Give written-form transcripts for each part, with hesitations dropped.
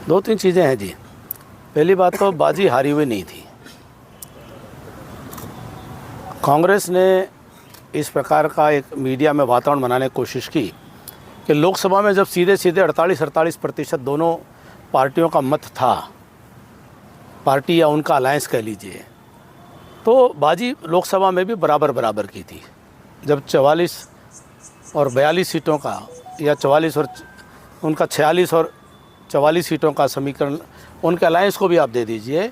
दो तीन चीज़ें हैं जी। पहली बात तो बाजी हारी हुई नहीं थी। कांग्रेस ने इस प्रकार का एक मीडिया में वातावरण बनाने की कोशिश की कि लोकसभा में जब सीधे सीधे 48-48% दोनों पार्टियों का मत था, पार्टी या उनका अलायंस कह लीजिए, तो बाजी लोकसभा में भी बराबर बराबर की थी। जब 44 और 42 सीटों का या 44 और उनका 46 और 44 सीटों का समीकरण, उनके अलायंस को भी आप दे दीजिए,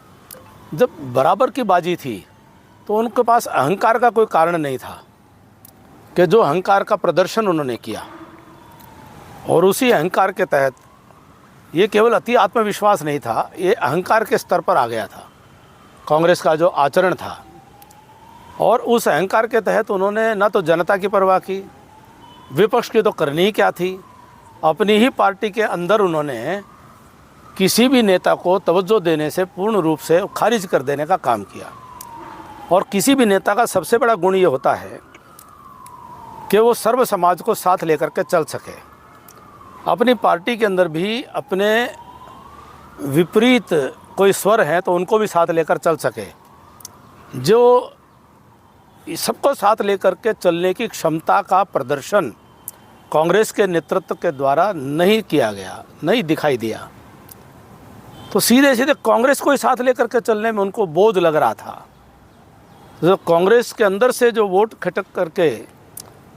जब बराबर की बाजी थी तो उनके पास अहंकार का कोई कारण नहीं था कि जो अहंकार का प्रदर्शन उन्होंने किया। और उसी अहंकार के तहत, ये केवल अति आत्मविश्वास नहीं था, ये अहंकार के स्तर पर आ गया था कांग्रेस का जो आचरण था। और उस अहंकार के तहत उन्होंने न तो जनता की परवाह की, विपक्ष की तो करनी ही क्या थी, अपनी ही पार्टी के अंदर उन्होंने किसी भी नेता को तवज्जो देने से पूर्ण रूप से खारिज कर देने का काम किया। और किसी भी नेता का सबसे बड़ा गुण ये होता है कि वो सर्व समाज को साथ लेकर के चल सके। अपनी पार्टी के अंदर भी अपने विपरीत कोई स्वर हैं तो उनको भी साथ लेकर चल सके। जो सबको साथ लेकर के चलने की क्षमता का प्रदर्शन कांग्रेस के नेतृत्व के द्वारा नहीं किया गया, नहीं दिखाई दिया, तो सीधे सीधे कांग्रेस को ही साथ लेकर के चलने में उनको बोझ लग रहा था। जो कांग्रेस के अंदर से जो वोट खटक करके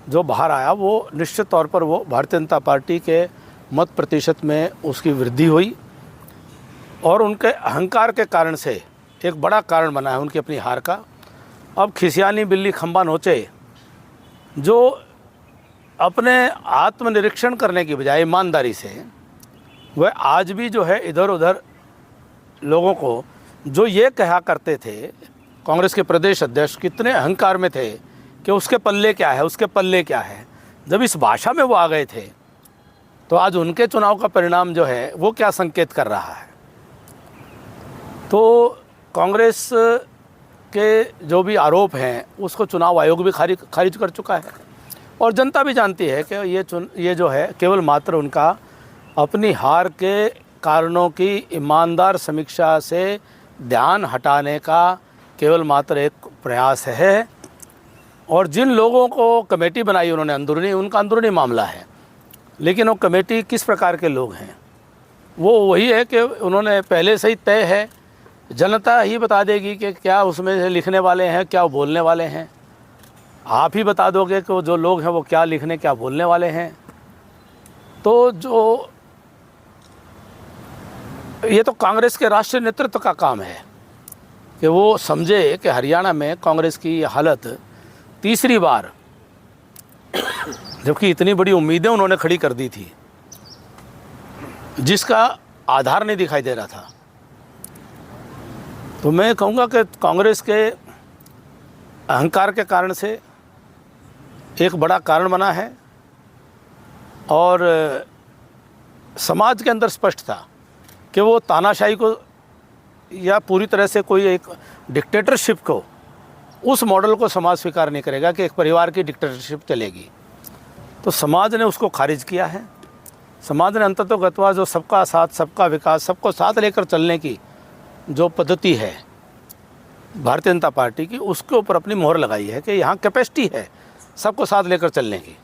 जो बाहर आया, वो निश्चित तौर पर वो भारतीय जनता पार्टी के मत प्रतिशत में उसकी वृद्धि हुई। और उनके अहंकार के कारण से एक बड़ा कारण बना है उनकी अपनी हार का। अब खिसियानी बिल्ली खंबा नोचे, जो अपने आत्मनिरीक्षण करने की बजाय ईमानदारी से वह आज भी जो है इधर उधर लोगों को जो ये कहा करते थे, कांग्रेस के प्रदेश अध्यक्ष कितने अहंकार में थे कि उसके पल्ले क्या है, उसके पल्ले क्या है, जब इस भाषा में वो आ गए थे तो आज उनके चुनाव का परिणाम जो है वो क्या संकेत कर रहा है। तो कांग्रेस के जो भी आरोप हैं उसको चुनाव आयोग भी खारिज कर चुका है। और जनता भी जानती है कि ये जो है केवल मात्र उनका अपनी हार के कारणों की ईमानदार समीक्षा से ध्यान हटाने का केवल मात्र एक प्रयास है। और जिन लोगों को कमेटी बनाई उन्होंने अंदरूनी, उनका अंदरूनी मामला है, लेकिन वो कमेटी किस प्रकार के लोग हैं वो वही है कि उन्होंने पहले से ही तय है, जनता ही बता देगी कि क्या उसमें से लिखने वाले हैं, क्या बोलने वाले हैं। आप ही बता दोगे कि जो लोग हैं वो क्या लिखने क्या बोलने वाले हैं। तो जो ये तो कांग्रेस के राष्ट्रीय नेतृत्व का काम है कि वो समझे कि हरियाणा में कांग्रेस की हालत तीसरी बार, जबकि इतनी बड़ी उम्मीदें उन्होंने खड़ी कर दी थी जिसका आधार नहीं दिखाई दे रहा था, तो मैं कहूँगा कि कांग्रेस के अहंकार के कारण से एक बड़ा कारण बना है। और समाज के अंदर स्पष्ट था कि वो तानाशाही को या पूरी तरह से कोई एक डिक्टेटरशिप को, उस मॉडल को समाज स्वीकार नहीं करेगा कि एक परिवार की डिक्टेटरशिप चलेगी। तो समाज ने उसको खारिज किया है। समाज ने अंततोगत्वा जो सबका साथ, सबका विकास, सबको साथ लेकर चलने की जो पद्धति है भारतीय जनता पार्टी की, उसके ऊपर अपनी मोहर लगाई है कि यहाँ कैपेसिटी है सबको साथ लेकर चलने की।